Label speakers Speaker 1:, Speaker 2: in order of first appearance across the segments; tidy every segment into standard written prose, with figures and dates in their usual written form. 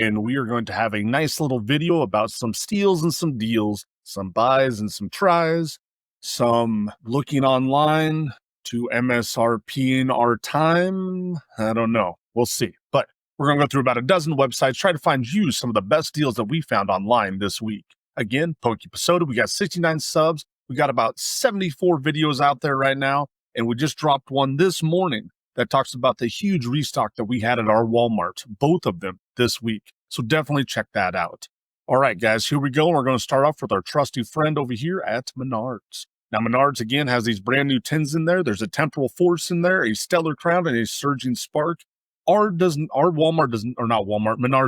Speaker 1: and we are going to have a nice little video about some steals and some deals, some buys and some tries, some looking online to MSRP in our time. I don't know. We'll see. But we're going to go through about a dozen websites, try to find you some of the best deals that we found online this week. Again, Pokepasoda, we got 69 subs. We got about 74 videos out there right now, and we just dropped one this morning that talks about the huge restock that we had at our Walmart, both of them this week. So definitely check that out. All right, guys, here we go. We're going to start off with our trusty friend over here at Menards. Now, Menards, again, has these brand new tins in there. There's a Temporal Force in there, a Stellar Crown, and a Surging Spark. Menards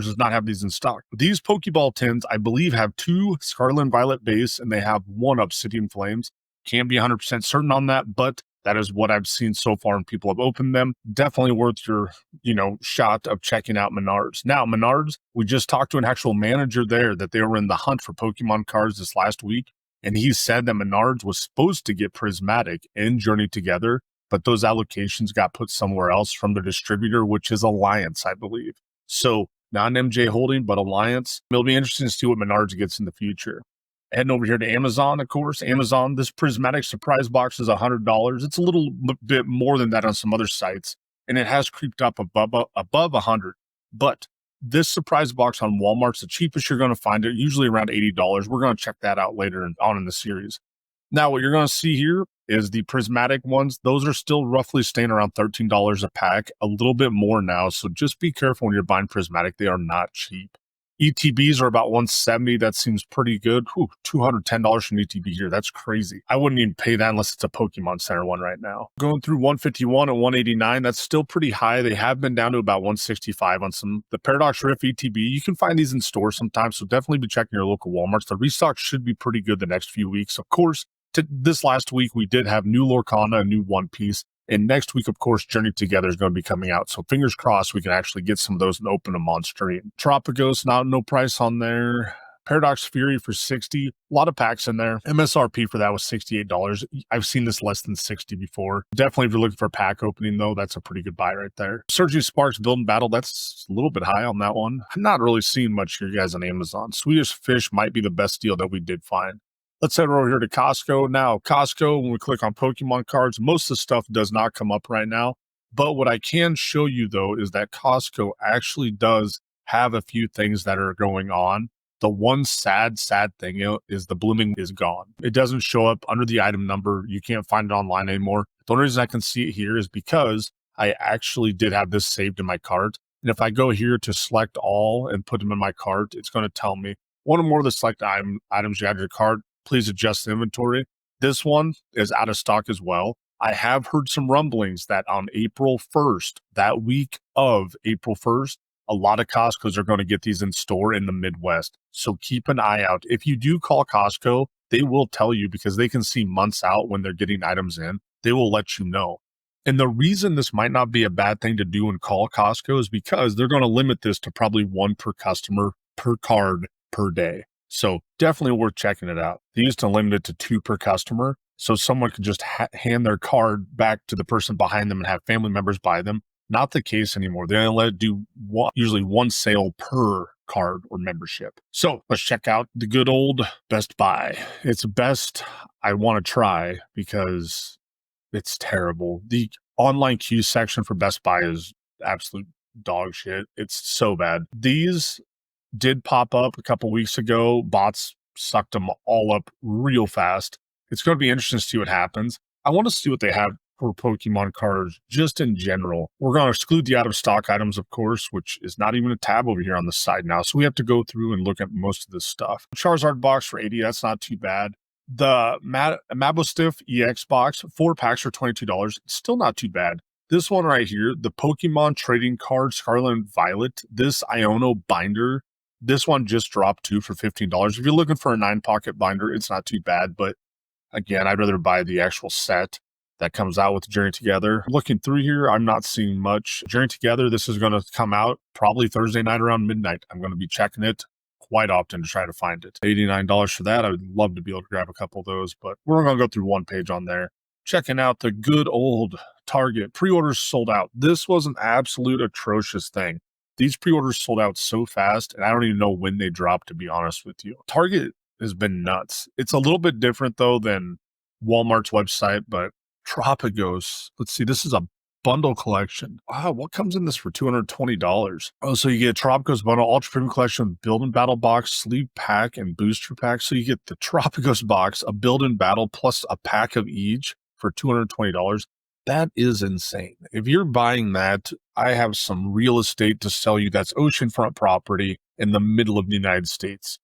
Speaker 1: does not have these in stock. These Pokeball tins, I believe, have 2 Scarlet and Violet base, and they have 1 Obsidian Flames. Can't be 100% certain on that, but that is what I've seen so far, and people have opened them. Definitely worth your, shot of checking out Menards. Now, Menards, we just talked to an actual manager there that they were in the hunt for Pokemon cards this last week, and he said that Menards was supposed to get Prismatic and Journey together, but those allocations got put somewhere else from the distributor, which is Alliance, I believe. So not an MJ Holding, but Alliance. It'll be interesting to see what Menards gets in the future. Heading over here to Amazon, of course. Amazon, this Prismatic surprise box is $100. It's a little bit more than that on some other sites, and it has creeped up above $100. But this surprise box on Walmart's the cheapest you're going to find it, usually around $80. We're going to check that out later on in the series. Now, what you're going to see here is the Prismatic ones. Those are still roughly staying around $13 a pack, a little bit more now. So just be careful when you're buying Prismatic. They are not cheap. ETBs are about $170. That seems pretty good. $210 for an ETB here. That's crazy. I wouldn't even pay that unless it's a Pokemon Center one right now. Going through 151 and 189, that's still pretty high. They have been down to about 165 on some. The Paradox Rift ETB, you can find these in stores sometimes, so definitely be checking your local Walmarts. The restock should be pretty good the next few weeks. Of course, this last week, we did have new Lorcana, a new One Piece. And next week, of course, Journey Together is going to be coming out. So fingers crossed we can actually get some of those and open them on stream. Tropicos, no price on there. Paradox Fury for $60. A lot of packs in there. MSRP for that was $68. I've seen this less than $60 before. Definitely if you're looking for a pack opening, though, that's a pretty good buy right there. Surging Sparks Build and Battle, that's a little bit high on that one. I'm not really seeing much here, guys, on Amazon. Swedish Fish might be the best deal that we did find. Let's head over here to Costco. Now, Costco, when we click on Pokemon cards, most of the stuff does not come up right now. But what I can show you, though, is that Costco actually does have a few things that are going on. The one sad thing is the blooming is gone. It doesn't show up under the item number. You can't find it online anymore. The only reason I can see it here is because I actually did have this saved in my cart. And if I go here to select all and put them in my cart, it's going to tell me one or more of the select items you add to your cart. Please adjust the inventory. This one is out of stock as well. I have heard some rumblings that on April 1st, that week of April 1st, a lot of Costco's are going to get these in store in the Midwest. So keep an eye out. If you do call Costco, they will tell you because they can see months out when they're getting items in. They will let you know. And the reason this might not be a bad thing to do and call Costco is because they're going to limit this to probably 1 per customer per card per day. So definitely worth checking it out. They used to limit it to 2 per customer. So someone could just hand their card back to the person behind them and have family members buy them. Not the case anymore. They only let it do usually 1 sale per card or membership. So let's check out the good old Best Buy. It's best I want to try because it's terrible. The online queue section for Best Buy is absolute dog shit. It's so bad. These did pop up a couple weeks ago. Bots sucked them all up real fast. It's going to be interesting to see what happens. I want to see what they have for Pokemon cards just in general. We're going to exclude the out of stock items, of course, which is not even a tab over here on the side now. So we have to go through and look at most of this stuff. Charizard box for $80. That's not too bad. The Mabostiff EX box, 4 packs for $22. Still not too bad. This one right here, the Pokemon trading card Scarlet and Violet, this Iono binder, this one just dropped too for $15. If you're looking for a 9-pocket binder, it's not too bad. But again, I'd rather buy the actual set that comes out with Journey Together. Looking through here, I'm not seeing much. Journey Together, this is going to come out probably Thursday night around midnight. I'm going to be checking it quite often to try to find it. $89 for that. I would love to be able to grab a couple of those, but we're going to go through one page on there. Checking out the good old Target. Pre-orders sold out. This was an absolute atrocious thing. These pre-orders sold out so fast, and I don't even know when they dropped, to be honest with you. Target has been nuts. It's a little bit different, though, than Walmart's website, but Tropicos, let's see, this is a bundle collection. Wow, what comes in this for $220? Oh, so you get Tropicos bundle, ultra premium collection, build and battle box, sleeve pack, and booster pack. So you get the Tropicos box, a build and battle, plus a pack of each for $220. That is insane. If you're buying that, I have some real estate to sell you that's oceanfront property in the middle of the United States.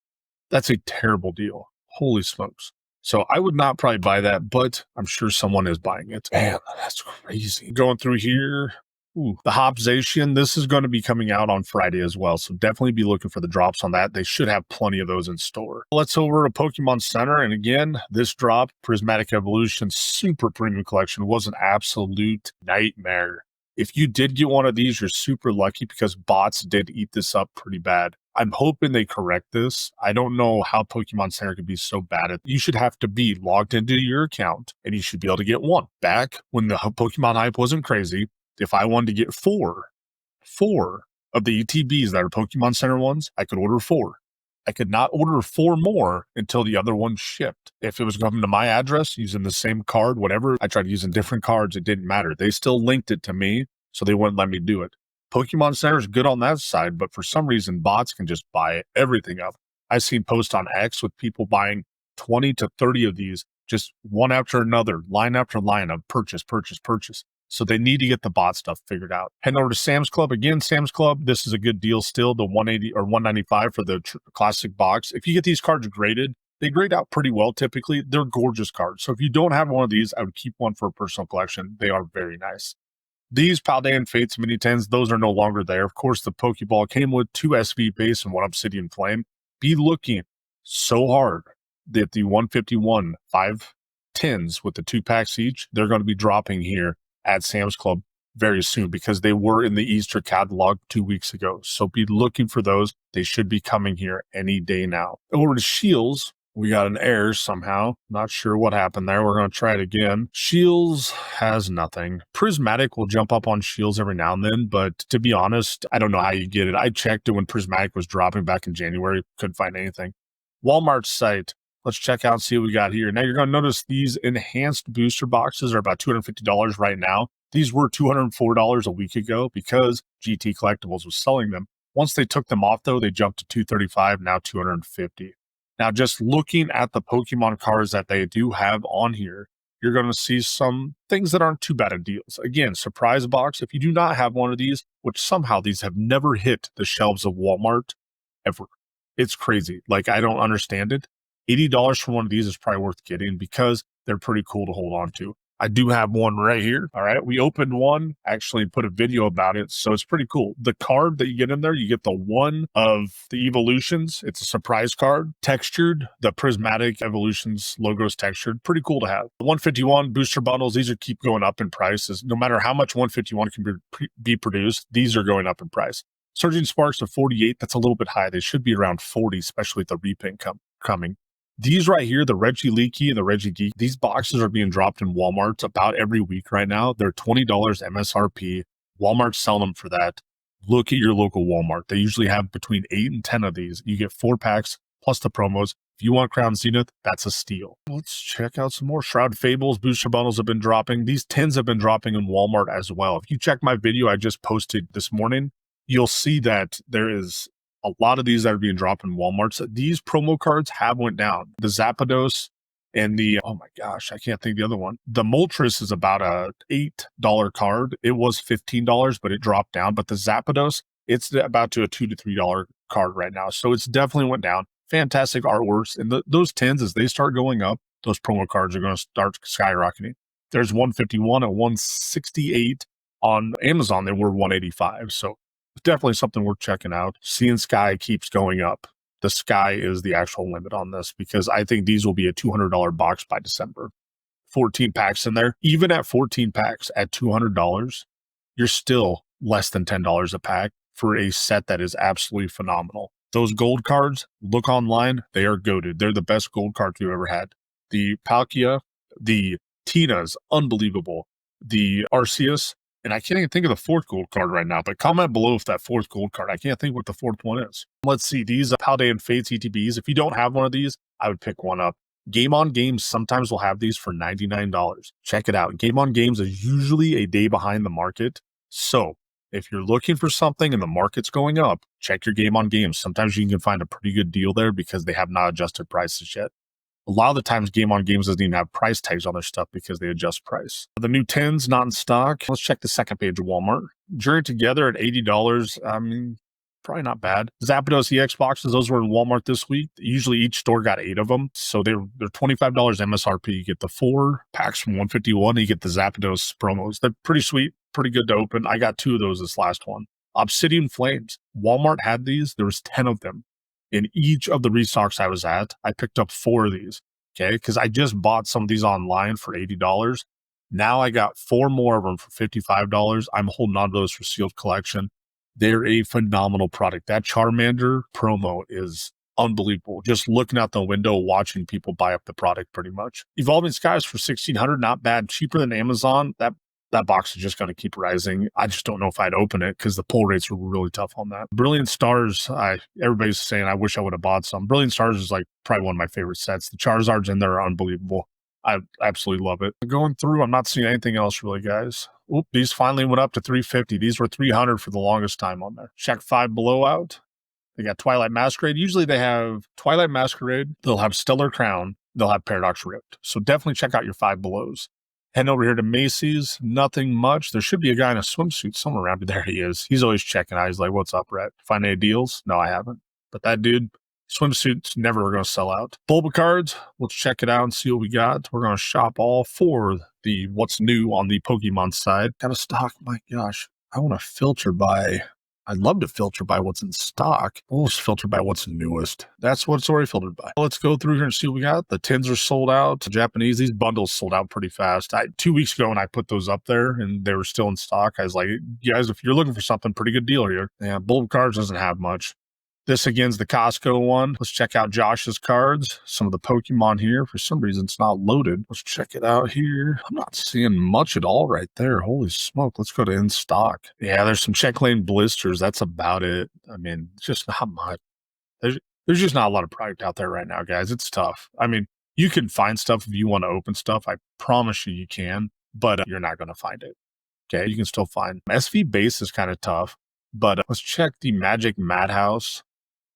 Speaker 1: That's a terrible deal. Holy smokes. So I would not probably buy that, but I'm sure someone is buying it. Man, that's crazy. Going through here. Ooh, the Hopzation, this is going to be coming out on Friday as well, so definitely be looking for the drops on that. They should have plenty of those in store. Let's over to Pokemon Center, and again, this drop, Prismatic Evolution Super Premium Collection, was an absolute nightmare. If you did get one of these, you're super lucky because bots did eat this up pretty bad. I'm hoping they correct this. I don't know how Pokemon Center could be so bad at. You should have to be logged into your account, and you should be able to get one. Back when the Pokemon hype wasn't crazy, if I wanted to get four of the ETBs that are Pokemon Center ones, I could order 4. I could not order 4 more until the other one shipped. If it was coming to my address using the same card, whatever, I tried using different cards, it didn't matter. They still linked it to me, so they wouldn't let me do it. Pokemon Center is good on that side, but for some reason, bots can just buy everything up. I've seen posts on X with people buying 20 to 30 of these, just one after another, line after line of purchase. So they need to get the bot stuff figured out. Head over to Sam's Club. Again, Sam's Club, this is a good deal still, the $180 or $195 for the classic box. If you get these cards graded, they grade out pretty well typically. They're gorgeous cards. So if you don't have one of these, I would keep one for a personal collection. They are very nice. These Paldean Fates Mini 10s, those are no longer there. Of course, the Pokeball came with 2 SV base and 1 Obsidian Flame. Be looking so hard that the 151 5 10s with the 2 packs each, they're going to be dropping here at Sam's Club very soon because they were in the Easter catalog 2 weeks ago. So be looking for those. They should be coming here any day now. Over to Shields. We got an error somehow. Not sure what happened there. We're going to try it again. Shields has nothing. Prismatic will jump up on Shields every now and then, but to be honest, I don't know how you get it. I checked it when Prismatic was dropping back in January. Couldn't find anything. Walmart's site. Let's check out and see what we got here. Now you're going to notice these enhanced booster boxes are about $250 right now. These were $204 a week ago because GT Collectibles was selling them. Once they took them off, though, they jumped to $235, now $250. Now, just looking at the Pokemon cards that they do have on here, you're going to see some things that aren't too bad of deals. Again, surprise box. If you do not have one of these, which somehow these have never hit the shelves of Walmart ever. It's crazy. Like, I don't understand it. $80 for one of these is probably worth getting because they're pretty cool to hold on to. I do have one right here. All right. We opened one, actually put a video about it. So it's pretty cool. The card that you get in there, you get the one of the evolutions. It's a surprise card, textured. The Prismatic Evolutions logo is textured. Pretty cool to have. The 151 booster bundles, these are keep going up in prices. No matter how much 151 can be produced, these are going up in price. Surging Sparks to 48, that's a little bit high. They should be around 40, especially with the repaint coming. These right here, the Reggie Leaky and the Reggie Geek, these boxes are being dropped in Walmart about every week right now. They're $20 MSRP. Walmart's selling them for that. Look at your local Walmart. They usually have between 8 and 10 of these. You get 4 packs plus the promos. If you want Crown Zenith, that's a steal. Let's check out some more. Shroud Fables booster bundles have been dropping. These 10s have been dropping in Walmart as well. If you check my video I just posted this morning, you'll see that there is a lot of these that are being dropped in Walmart. So these promo cards have went down. The Zapdos and the, oh my gosh, I can't think of the other one. The Moltres is about a $8 card. It was $15, but it dropped down. But the Zapdos, it's about to a $2 to $3 card right now. So it's definitely went down. Fantastic artworks. And those 10s, as they start going up, those promo cards are going to start skyrocketing. There's 151 at 168 on Amazon. They were 185. So definitely something worth checking out. Seeing Sky keeps going up. The sky is the actual limit on this because I think these will be a $200 box by December. 14 packs in there. Even at 14 packs at $200, you're still less than $10 a pack for a set that is absolutely phenomenal. Those gold cards, look online. They are goated. They're the best gold cards we've ever had. The Palkia, the Tina's, unbelievable. The Arceus, And I can't even think of the fourth gold card right now, but comment below if that fourth gold card. I can't think what the fourth one is. Let's see, these Paldean Fates ETBs. If you don't have one of these, I would pick one up. Game on Games sometimes will have these for $99. Check it out. Game on Games is usually a day behind the market. So if you're looking for something and the market's going up, check your Game on Games. Sometimes you can find a pretty good deal there because they have not adjusted prices yet. A lot of the times Game on Games doesn't even have price tags on their stuff because they adjust price. The new 10's not in stock. Let's check the second page of Walmart. Journey Together at $80. I mean, probably not bad. Zapdos EX boxes, those were in Walmart this week. Usually each store got 8 of them. So they're $25 MSRP. You get the 4 packs from 151 and you get the Zapdos promos. They're pretty sweet, pretty good to open. I got 2 of those this last one. Obsidian Flames. Walmart had these. There was 10 of them. In each of the restocks I was at, I picked up 4 of these, okay? Because I just bought some of these online for $80. Now I got 4 more of them for $55. I'm holding on to those for sealed collection. They're a phenomenal product. That Charmander promo is unbelievable. Just looking out the window, watching people buy up the product pretty much. Evolving Skies for $1,600, not bad. Cheaper than Amazon. That box is just going to keep rising. I just don't know if I'd open it because the pull rates are really tough on that. Brilliant Stars, everybody's saying I wish I would have bought some. Brilliant Stars is like probably one of my favorite sets. The Charizards in there are unbelievable. I absolutely love it. Going through, I'm not seeing anything else really, guys. Oop, these finally went up to $350. These were $300 for the longest time on there. Check 5 below out. They got Twilight Masquerade. Usually they have Twilight Masquerade. They'll have Stellar Crown. They'll have Paradox Rift. So definitely check out your 5 belows. Heading over here to Macy's, nothing much. There should be a guy in a swimsuit somewhere around. There he is. He's always checking out. He's like, what's up, Rhett? Find any deals? No, I haven't. But that dude, swimsuit's never going to sell out. Bulba cards, let's check it out and see what we got. We're going to shop all for the what's new on the Pokemon side. Got a stock, my gosh. I want to filter by... I'd love to filter by what's in stock. We'll just filter by what's newest. That's what's already filtered by. Let's go through here and see what we got. The 10s are sold out. The Japanese, these bundles sold out pretty fast. 2 weeks ago when I put those up there and they were still in stock, I was like, guys, if you're looking for something, pretty good deal here. Yeah, Bulb Cards doesn't have much. This again's the Costco one. Let's check out Josh's cards. Some of the Pokemon here. For some reason, it's not loaded. Let's check it out here. I'm not seeing much at all right there. Holy smoke. Let's go to in stock. Yeah, there's some check lane blisters. That's about it. I mean, just not much. There's just not a lot of product out there right now, guys. It's tough. I mean, you can find stuff if you want to open stuff. I promise you can, but you're not going to find it. Okay, you can still find. SV base is kind of tough, but let's check the Magic Madhouse.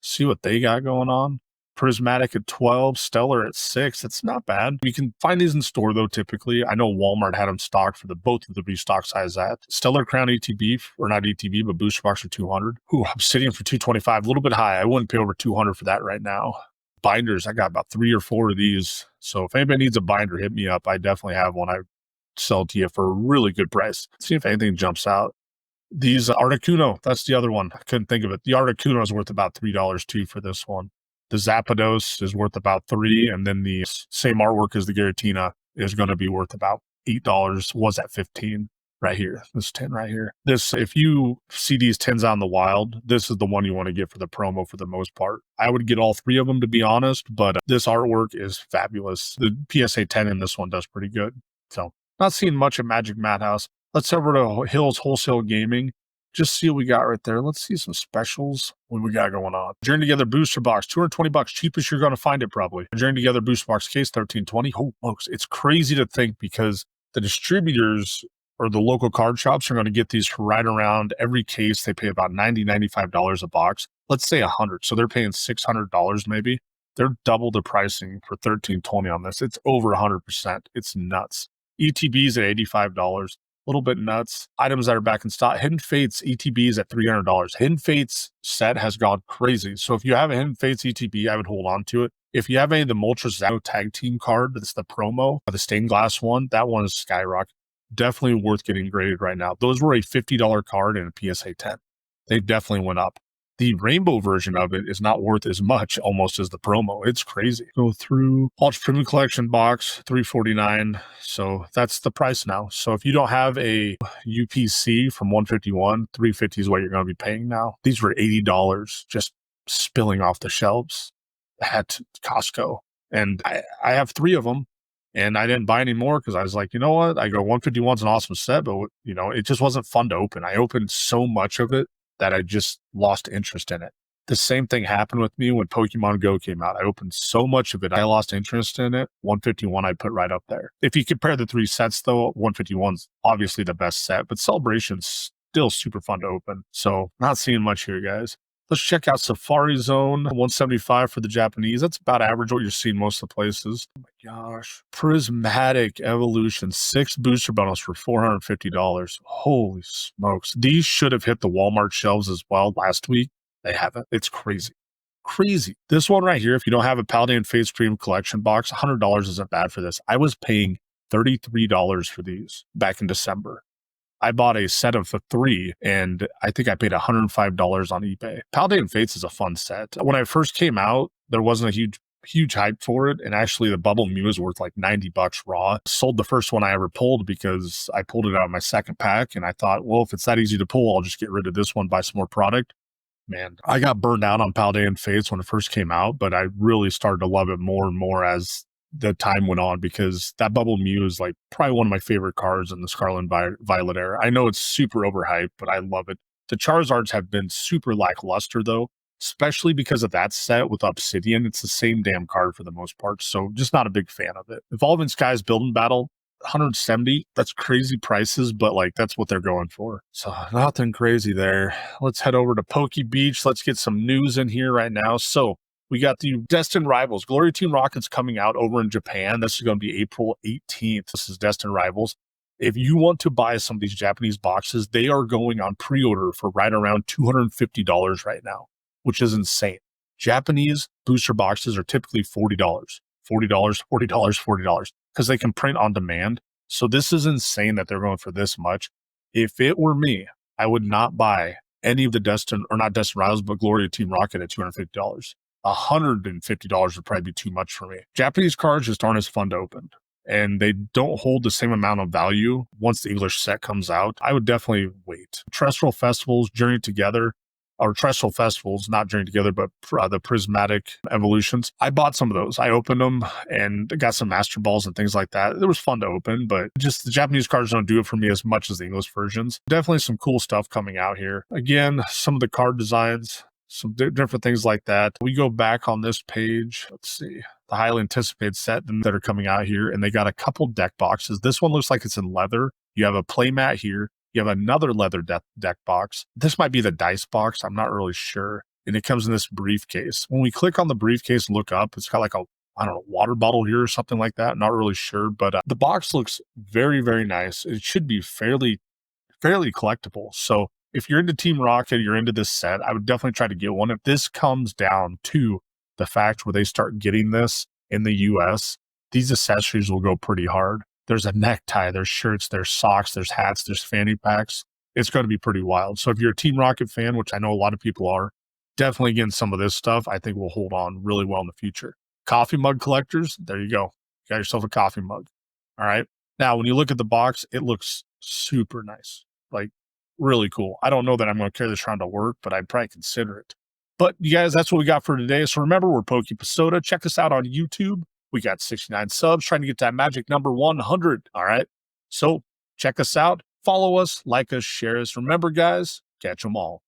Speaker 1: See what they got going on. Prismatic at 12, Stellar at 6. That's not bad. You can find these in store though, typically. I know Walmart had them stocked for both of the restocks I was at. Stellar Crown ETB, or not ETB, but booster box for 200. Ooh, Obsidian for 225, a little bit high. I wouldn't pay over 200 for that right now. Binders, I got about 3 or 4 of these. So if anybody needs a binder, hit me up. I definitely have one. I sell to you for a really good price. Let's see if anything jumps out. These Articuno, that's the other one. I couldn't think of it. The Articuno is worth about $3 too for this one. The Zapdos is worth about $3, and then the same artwork as the Giratina is going to be worth about $8. Was at $15 right here. This 10 right here. This, if you see these 10s out in the wild, this is the one you want to get for the promo for the most part. I would get all 3 of them to be honest, but this artwork is fabulous. The PSA 10 in this one does pretty good. So not seeing much at Magic Madhouse. Let's head over to Hills Wholesale Gaming. Just see what we got right there. Let's see some specials. What we got going on? Journey Together Booster Box, $220. Cheapest you're going to find it probably. Journey Together Booster Box case, $13.20. Oh, folks, it's crazy to think because the distributors or the local card shops are going to get these for right around every case. They pay about $90, $95 a box. Let's say $100. So they're paying $600 maybe. They're double the pricing for $13.20 on this. It's over 100%. It's nuts. ETBs at $85. A little bit nuts. Items that are back in stock. Hidden Fates ETBs at $300. Hidden Fates set has gone crazy. So if you have a Hidden Fates ETB, I would hold on to it. If you have any of the Moltres Zao tag team card, that's the promo, the stained glass one, that one is skyrocket. Definitely worth getting graded right now. Those were a $50 card and a PSA 10. They definitely went up. The rainbow version of it is not worth as much almost as the promo. It's crazy. Go through Ultra Premium Collection box, $349. So that's the price now. So if you don't have a UPC from 151, $350 is what you're going to be paying now. These were $80 just spilling off the shelves at Costco. And I have 3 of them. And I didn't buy any more because I was like, you know what? I go 151's an awesome set, but it just wasn't fun to open. I opened so much of it that I just lost interest in it. The same thing happened with me when Pokemon Go came out. I opened so much of it, I lost interest in it. 151 I put right up there. If you compare the three sets though, 151's obviously the best set, but Celebration's still super fun to open. So not seeing much here, guys. Let's check out Safari Zone, 175 for the Japanese. That's about average what you're seeing most of the places. Oh my gosh. Prismatic Evolution, 6 booster bundles for $450. Holy smokes. These should have hit the Walmart shelves as well last week. They haven't. It's crazy. Crazy. This one right here, if you don't have a Paladin Face Cream collection box, $100 isn't bad for this. I was paying $33 for these back in December. I bought a set of the 3, and I think I paid $105 on eBay. Paladin Fates is a fun set. When I first came out, there wasn't a huge hype for it, and actually the Bubble Mew is worth like $90 raw. Sold the first one I ever pulled because I pulled it out of my second pack, and I thought, well, if it's that easy to pull, I'll just get rid of this one, buy some more product. Man, I got burned out on Paladin Fates when it first came out, but I really started to love it more and more as the time went on, because that Bubble Mew is like probably one of my favorite cards in the Scarlet and Violet era. I know it's super overhyped, but I love it. The Charizards have been super lackluster though, especially because of that set with Obsidian. It's the same damn card for the most part, so just not a big fan of it. Evolving Skies Building Battle, 170, that's crazy prices, but like that's what they're going for. So nothing crazy there. Let's head over to Poke Beach. Let's get some news in here right now. So we got the Destined Rivals. Glory Team Rocket's coming out over in Japan. This is going to be April 18th. This is Destined Rivals. If you want to buy some of these Japanese boxes, they are going on pre-order for right around $250 right now, which is insane. Japanese booster boxes are typically $40, $40, $40, $40, because they can print on demand. So this is insane that they're going for this much. If it were me, I would not buy any of the Destined, or not Destined Rivals, but Glory Team Rocket at $250. $150 would probably be too much for me. Japanese cards just aren't as fun to open, and they don't hold the same amount of value once the English set comes out. I would definitely wait. Terrestrial Festivals, Journey Together, or Terrestrial Festivals, not Journey Together, but the Prismatic Evolutions. I bought some of those. I opened them and got some Master Balls and things like that. It was fun to open, but just the Japanese cards don't do it for me as much as the English versions. Definitely some cool stuff coming out here. Again, some of the card designs, some different things like that. We go back on this page. Let's see. The highly anticipated set that are coming out here, and they got a couple deck boxes. This one looks like it's in leather. You have a playmat here. You have another leather deck box. This might be the dice box. I'm not really sure. And it comes in this briefcase. When we click on the briefcase and look up, it's got like a, I don't know, water bottle here or something like that. Not really sure, but the box looks very, very nice. It should be fairly collectible. So if you're into Team Rocket, you're into this set, I would definitely try to get one. If this comes down to the fact where they start getting this in the US, these accessories will go pretty hard. There's a necktie, there's shirts, there's socks, there's hats, there's fanny packs. It's going to be pretty wild. So if you're a Team Rocket fan, which I know a lot of people are, definitely getting some of this stuff, I think will hold on really well in the future. Coffee mug collectors, there you go. You got yourself a coffee mug. All right. Now, when you look at the box, it looks super nice. Like, really cool. I don't know that I'm going to carry this around to work, but I'd probably consider it. But you guys, that's what we got for today. So remember, we're Poke Pasoda. Check us out on YouTube. We got 69 subs, trying to get that magic number 100. All right. So check us out, follow us, like us, share us. Remember, guys, catch them all.